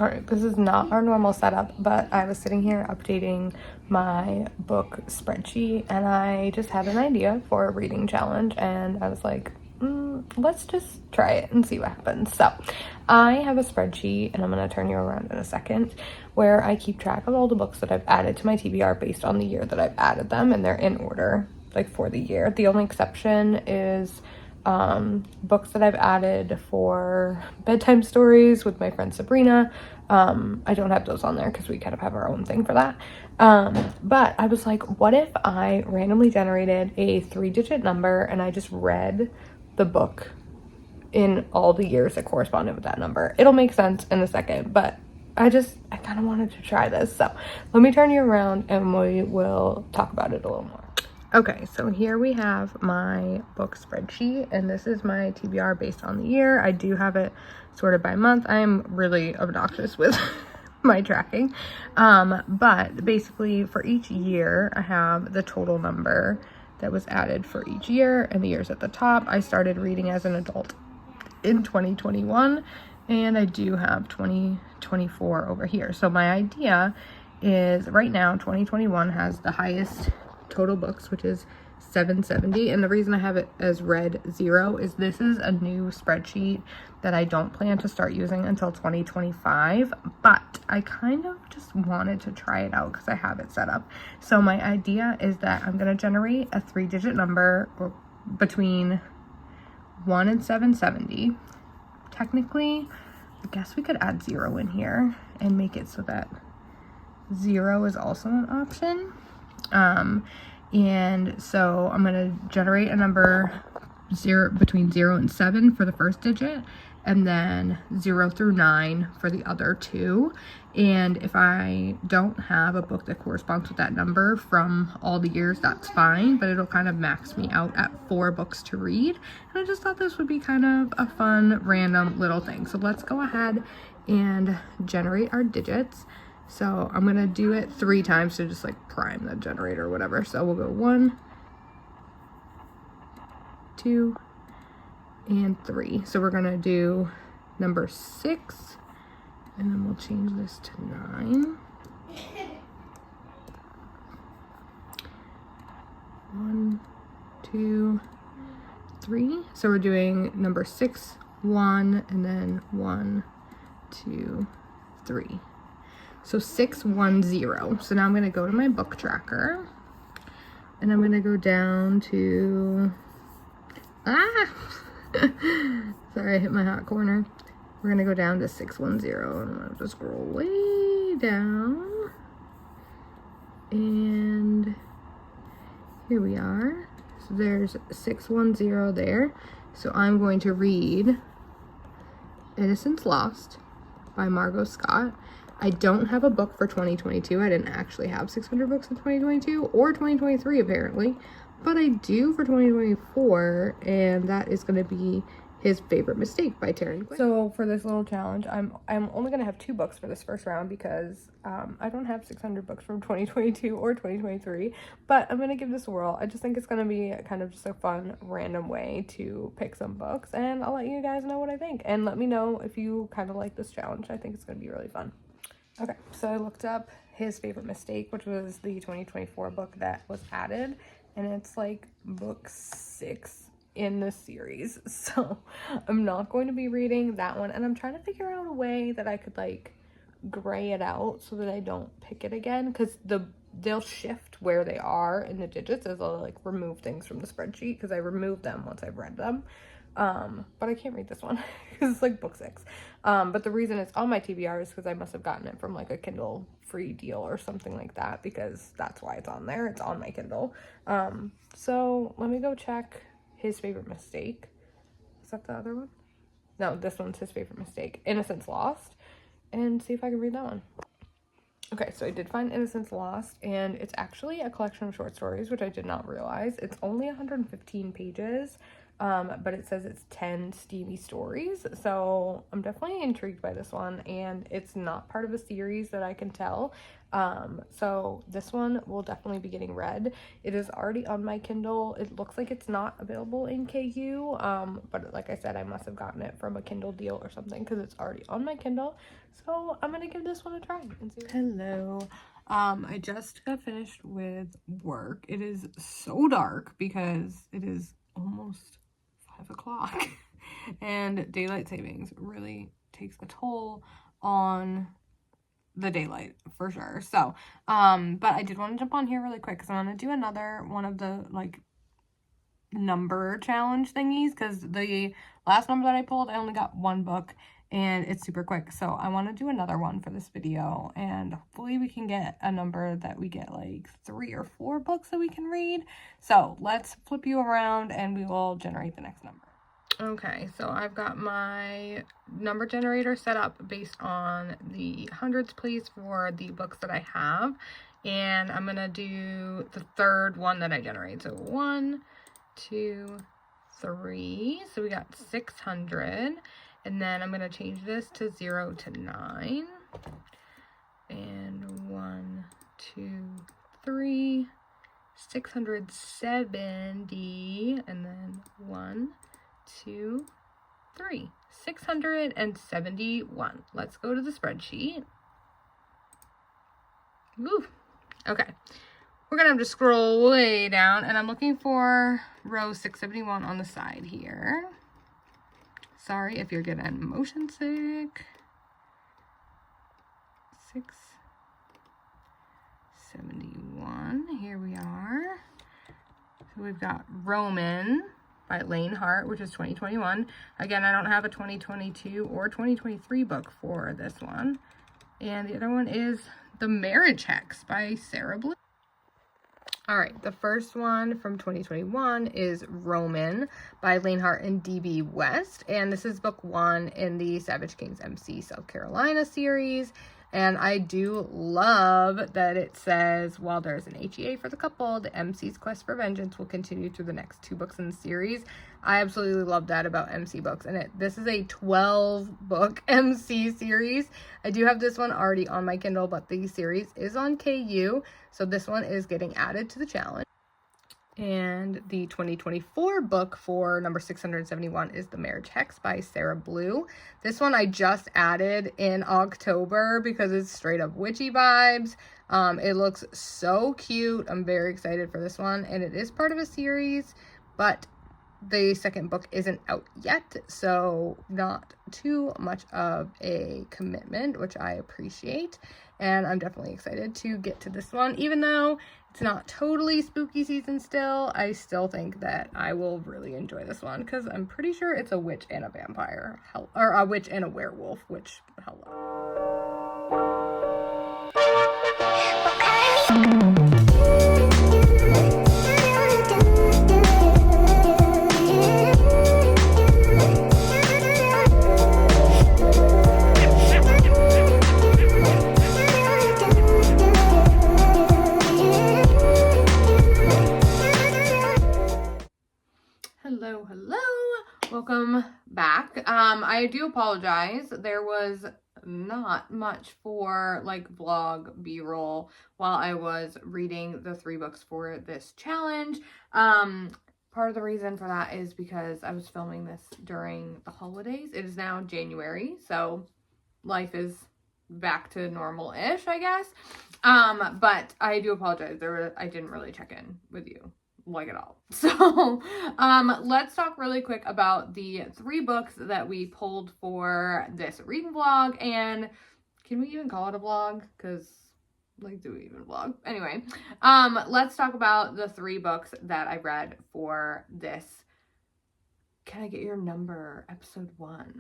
Alright, this is not our normal setup, but I was sitting here updating my book spreadsheet and I just had an idea for a reading challenge and I was like, let's just try it and see what happens. So I have a spreadsheet, and I'm going to turn you around in a second, where I keep track of all the books that I've added to my TBR based on the year that I've added them, and they're in order, like, for the year. The only exception is books that I've added for bedtime stories with my friend Sabrina. I don't have those on there because we kind of have our own thing for that. But I was like, what if I randomly generated a 3-digit number and I just read the book in all the years that corresponded with that number? It'll make sense in a second, but I kind of wanted to try this. So let me turn you around and we will talk about it a little more. Okay, so here we have my book spreadsheet, and this is my TBR based on the year. I do have it sorted by month. I am really obnoxious with my tracking. But basically for each year, I have the total number that was added for each year and the years at the top. I started reading as an adult in 2021, and I do have 2024 over here. So my idea is right now 2021 has the highest total books, which is 770, and the reason I have it as red 0 is this is a new spreadsheet that I don't plan to start using until 2025, but I kind of just wanted to try it out because I have it set up. So my idea is that I'm going to generate a 3-digit number between 1 and 770. Technically, I guess we could add 0 in here and make it so that 0 is also an option. And so I'm going to generate a number between 0 and 7 for the first digit, and then 0 through 9 for the other two. And if I don't have a book that corresponds with that number from all the years, that's fine, but it'll kind of max me out at 4 books to read. And I just thought this would be kind of a fun, random little thing. So let's go ahead and generate our digits. So I'm going to do it 3 times to just like prime the generator or whatever. So we'll go 1, 2, and 3. So we're going to do number 6, and then we'll change this to 9. 1, 2, 3. So we're doing number 6, 1, and then 1, 2, 3. So 610. So now I'm going to go to my book tracker, and I'm going to go down to, sorry, I hit my hot corner. We're going to go down to 610, and I'm going to just scroll way down, and here we are. So there's 610 there. So I'm going to read Innocence Lost by Margot Scott. I don't have a book for 2022. I didn't actually have 600 books in 2022 or 2023 apparently, but I do for 2024, and that is going to be His Favorite Mistake by Taryn Quinn. So for this little challenge, I'm only going to have 2 books for this first round because I don't have 600 books from 2022 or 2023, but I'm going to give this a whirl. I just think it's going to be kind of just a fun, random way to pick some books, and I'll let you guys know what I think, and let me know if you kind of like this challenge. I think it's going to be really fun. Okay, so I looked up His Favorite Mistake, which was the 2024 book that was added, and it's like book 6 in the series, so I'm not going to be reading that one, and I'm trying to figure out a way that I could like gray it out so that I don't pick it again, because they'll shift where they are in the digits as I'll like remove things from the spreadsheet, because I removed them once I've read them. But I can't read this one because it's like book 6. But the reason it's on my TBR is because I must have gotten it from like a Kindle free deal or something like that, because that's why it's on there. It's on my Kindle. So let me go check His Favorite Mistake. Is that the other one? No, this one's His Favorite Mistake. Innocence Lost. And see if I can read that one. Okay, so I did find Innocence Lost, and it's actually a collection of short stories, which I did not realize. It's only 115 pages. but it says it's 10 steamy stories. So I'm definitely intrigued by this one, and it's not part of a series that I can tell. So this one will definitely be getting read. It is already on my Kindle. It looks like it's not available in KU, but like I said, I must have gotten it from a Kindle deal or something because it's already on my Kindle. So I'm gonna give this one a try and see. Hello. I just got finished with work. It is so dark because it is almost 5 o'clock and daylight savings really takes a toll on the daylight for sure. So but I did want to jump on here really quick because I want to do another one of the like number challenge thingies, because the last number that I pulled, I only got one book and it's super quick. So I want to do another one for this video, and hopefully we can get a number that we get like 3 or 4 books that we can read. So let's flip you around and we will generate the next number. Okay, so I've got my number generator set up based on the hundreds place for the books that I have, and I'm gonna do the third one that I generate. So 1, 2, 3, so we got 600, and then I'm gonna change this to 0 to 9, and 1, 2, 3, 670, and then 1, 2, 3, 671. Let's go to the spreadsheet. Woo. Okay, we're gonna have to scroll way down, and I'm looking for row 671 on the side here. Sorry if you're getting motion sick. 671, here we are. So we've got Roman by Lane Hart, which is 2021. Again, I don't have a 2022 or 2023 book for this one. And the other one is The Marriage Hex by Sarah Blue. All right, the first one from 2021 is Roman by Lane Hart and D.B. West. And this is book 1 in the Savage Kings MC South Carolina series. And I do love that it says, while there's an HEA for the couple, the MC's quest for vengeance will continue through the next 2 books in the series. I absolutely love that about MC books. And this is a 12-book MC series. I do have this one already on my Kindle, but the series is on KU. So this one is getting added to the challenge. And the 2024 book for number 671 is The Marriage Hex by Sarah Blue. This one I just added in October because it's straight up witchy vibes. It looks so cute. I'm very excited for this one, and it is part of a series, but the second book isn't out yet, so not too much of a commitment, which I appreciate. And I'm definitely excited to get to this one. Even though it's not totally spooky season still, I still think that I will really enjoy this one because I'm pretty sure it's a witch and a vampire, or a witch and a werewolf, which, hello. Hello, welcome back. I do apologize. There was not much for like vlog b-roll while I was reading the 3 books for this challenge. Part of the reason for that is because I was filming this during the holidays. It is now January, so life is back to normal-ish, I guess. But I do apologize. I didn't really check in with you like at all. So let's talk really quick about the 3 books that we pulled for this reading vlog. And can we even call it a vlog? Because like, do we even vlog? Anyway, let's talk about the 3 books that I read for this Can I Get Your Number episode 1.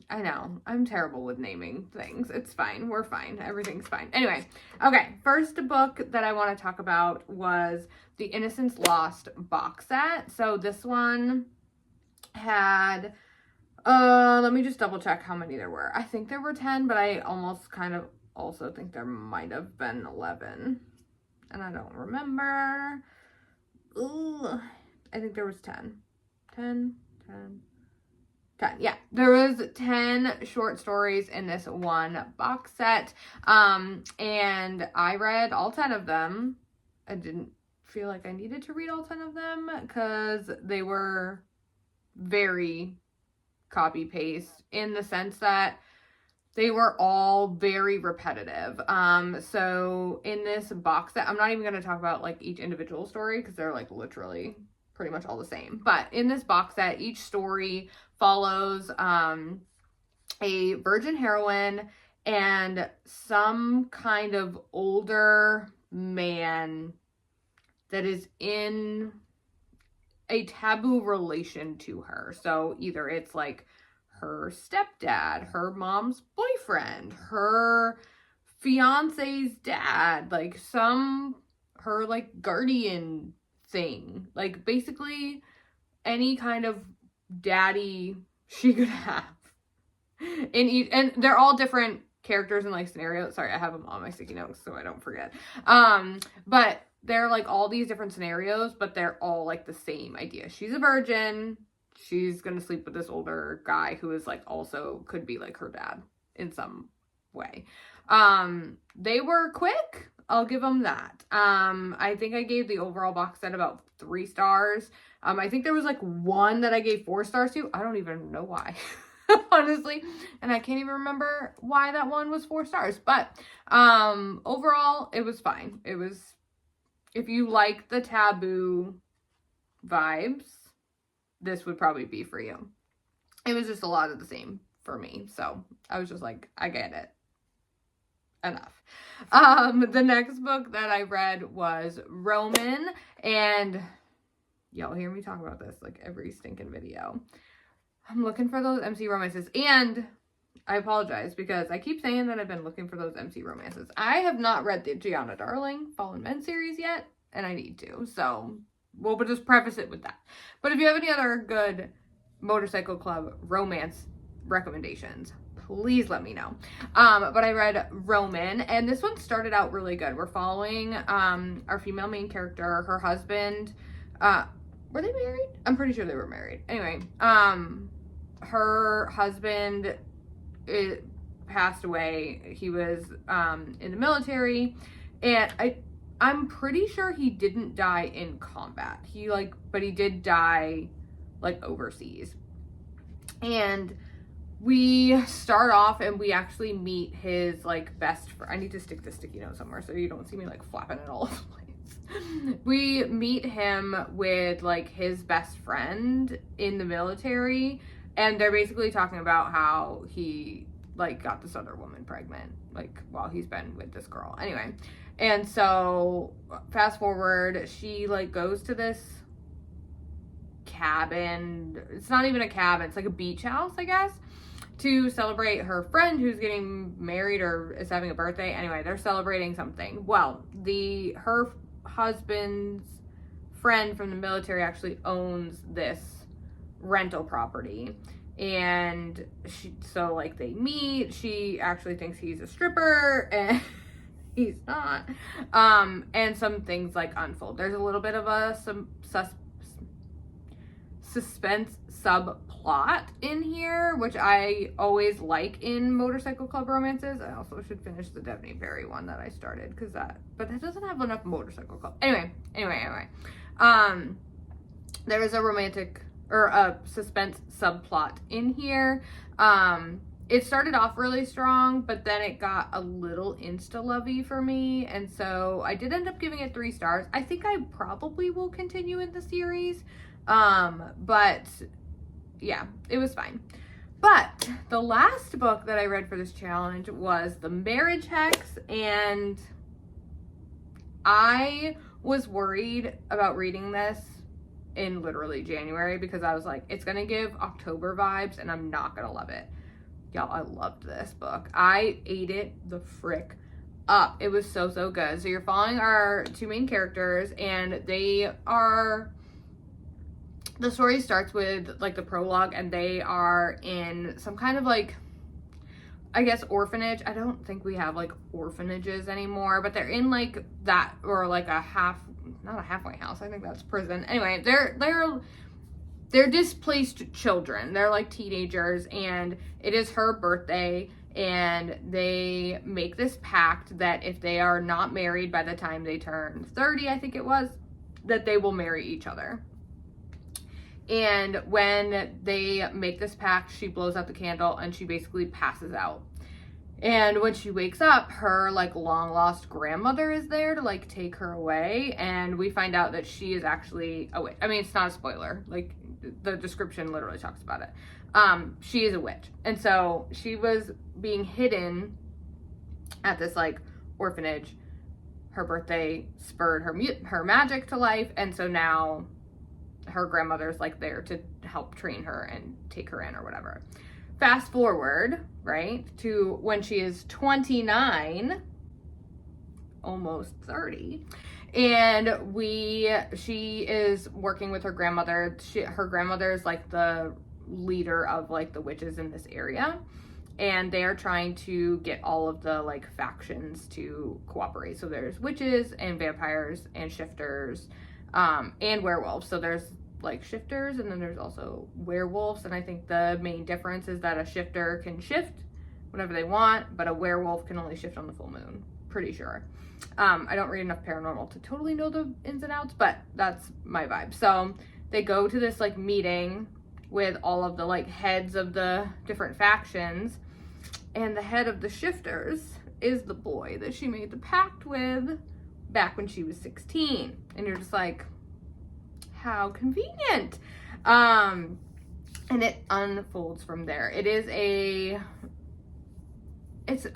I know, I'm terrible with naming things. It's fine. We're fine. Everything's fine. Anyway, okay. First book that I want to talk about was the Innocence Lost box set. So this one had, let me just double check how many there were. I think there were 10, but I almost kind of also think there might have been 11. And I don't remember. Ooh, I think there was 10. 10. Yeah, there was 10 short stories in this one box set. And I read all 10 of them. I didn't feel like I needed to read all 10 of them because they were very copy paste in the sense that they were all very repetitive. So in this box set, I'm not even going to talk about like each individual story because they're like literally pretty much all the same. But in this box set, each story follows a virgin heroine and some kind of older man that is in a taboo relation to her. So either it's like her stepdad, her mom's boyfriend, her fiance's dad, like her like guardian thing, like basically any kind of daddy she could have and they're all different characters and like scenarios. Sorry, I have them on my sticky notes so I don't forget. But they're like all these different scenarios, but they're all like the same idea. She's a virgin. She's gonna sleep with this older guy who is like also could be like her dad in some way. They were quick. I'll give them that. I think I gave the overall box set about 3 stars. I think there was like one that I gave 4 stars to. I don't even know why, honestly. And I can't even remember why that one was 4 stars. But overall, it was fine. It was, if you like the taboo vibes, this would probably be for you. It was just a lot of the same for me. So I was just like, I get it. Enough. The next book that I read was Roman, and y'all hear me talk about this like every stinking video. I'm looking for those MC romances, and I apologize because I keep saying that I've been looking for those MC romances. I have not read the Gianna Darling Fallen Men series yet, and I need to, so we'll just preface it with that. But if you have any other good Motorcycle Club romance recommendations, please let me know. But I read Roman, and this one started out really good. We're following our female main character, her husband. Were they married? I'm pretty sure they were married. Anyway, her husband passed away. He was in the military, and I'm pretty sure he didn't die in combat. But he did die like overseas. And we start off and we actually meet his like best friend. I need to stick the sticky note somewhere so you don't see me like flapping it all over the place. We meet him with like his best friend in the military, and they're basically talking about how he like got this other woman pregnant like while he's been with this girl. Anyway, and so fast forward, she like goes to this cabin. It's not even a cabin, it's like a beach house, I guess, to celebrate her friend who's getting married or is having a birthday. Anyway, they're celebrating something. Well, her husband's friend from the military actually owns this rental property, and so like they meet. She actually thinks he's a stripper, and he's not. And some things like unfold. There's a little bit of a suspense subplot in here, which I always like in Motorcycle Club romances. I also should finish the Devney Perry one that I started but that doesn't have enough Motorcycle Club. Anyway. There is a romantic or a suspense subplot in here. It started off really strong, but then it got a little insta-lovey for me, and so I did end up giving it 3 stars. I think I probably will continue in the series. But yeah, it was fine. But the last book that I read for this challenge was The Marriage Hex, and I was worried about reading this in literally January because I was like, it's gonna give October vibes and I'm not gonna love it. Y'all, I loved this book. I ate it the frick up. It was so good. So you're following our 2 main characters, and the story starts with like the prologue, and they are in some kind of like, I guess, orphanage. I don't think we have like orphanages anymore, but they're in like that, or like not a halfway house. I think that's prison. Anyway, they're they're displaced children. They're like teenagers, and it is her birthday, and they make this pact that if they are not married by the time they turn 30, I think it was, that they will marry each other. And when they make this pact, she blows out the candle and she basically passes out. And when she wakes up, her like long lost grandmother is there to like take her away, and we find out that she is actually a witch. I mean, it's not a spoiler, like the description literally talks about it. She is a witch, and so she was being hidden at this like orphanage. Her birthday spurred her magic to life, and so now her grandmother's like there to help train her and take her in or whatever. Fast forward, right, to when she is 29, almost 30, and she is working with her grandmother. Her grandmother is like the leader of like the witches in this area, and they are trying to get all of the like factions to cooperate. So there's witches and vampires and shifters, and werewolves. So there's like shifters, and then there's also werewolves, and I think the main difference is that a shifter can shift whenever they want, but a werewolf can only shift on the full moon, pretty sure. I don't read enough paranormal to totally know the ins and outs, but that's my vibe. So they go to this like meeting with all of the like heads of the different factions, and the head of the shifters is the boy that she made the pact with back when she was 16, and you're just like, how convenient. And it unfolds from there. I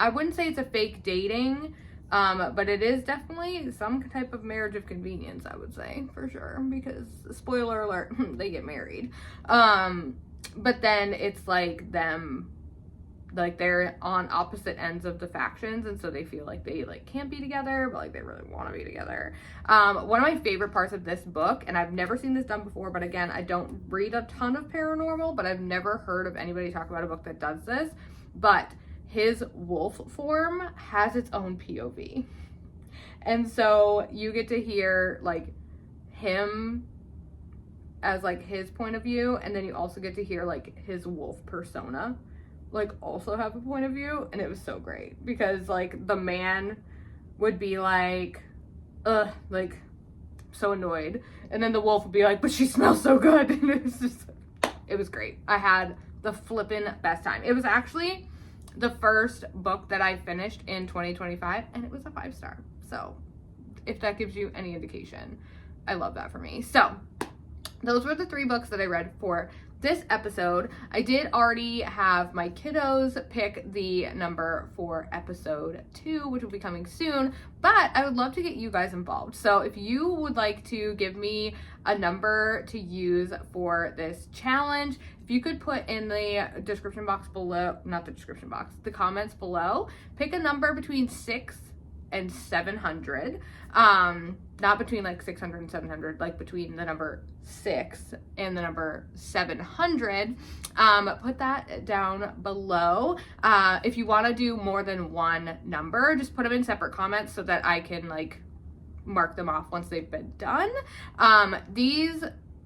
wouldn't say it's a fake dating, but it is definitely some type of marriage of convenience, I would say, for sure, because spoiler alert, they get married. But then it's like them, like they're on opposite ends of the factions, and so they feel like they like can't be together, but like they really want to be together. One of my favorite parts of this book, and I've never seen this done before, but again, I don't read a ton of paranormal, but I've never heard of anybody talk about a book that does this, but his wolf form has its own POV. And so you get to hear like him as like his point of view, and then you also get to hear like his wolf persona like also have a point of view, and it was so great because like the man would be like like so annoyed, and then the wolf would be like, but she smells so good. And it was great. I had the flippin' best time. It was actually the first book that I finished in 2025, and it was a 5-star. So if that gives you any indication, I love that for me. So those were the 3 books that I read for this episode. I did already have my kiddos pick the number for episode 2, which will be coming soon, but I would love to get you guys involved. So if you would like to give me a number to use for this challenge, if you could put in the description box below, not the description box, the comments below, pick a number between 6 and 700, not between like 600 and 700, like between the number 6 and the number 700. Put that down below. If you want to do more than one number, just put them in separate comments so that I can like mark them off once they've been done.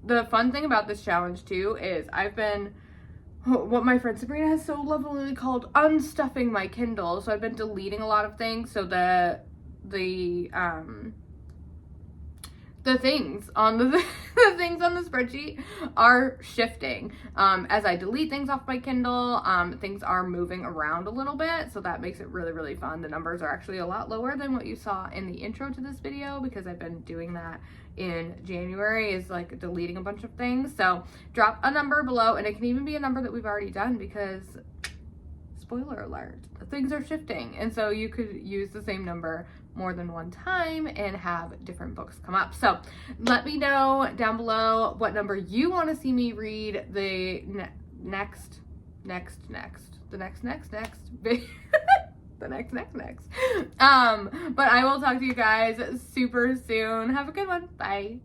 The fun thing about this challenge too is I've been, what my friend Sabrina has so lovingly called unstuffing my Kindle. So I've been deleting a lot of things, so the things on the things on the spreadsheet are shifting. As I delete things off my Kindle, things are moving around a little bit, so that makes it really, really fun. The numbers are actually a lot lower than what you saw in the intro to this video, because I've been doing that in January, is like deleting a bunch of things. So drop a number below, and it can even be a number that we've already done, because spoiler alert, things are shifting, and so you could use the same number more than one time and have different books come up. So let me know down below what number you want to see me read the next but I will talk to you guys super soon. Have a good one. Bye.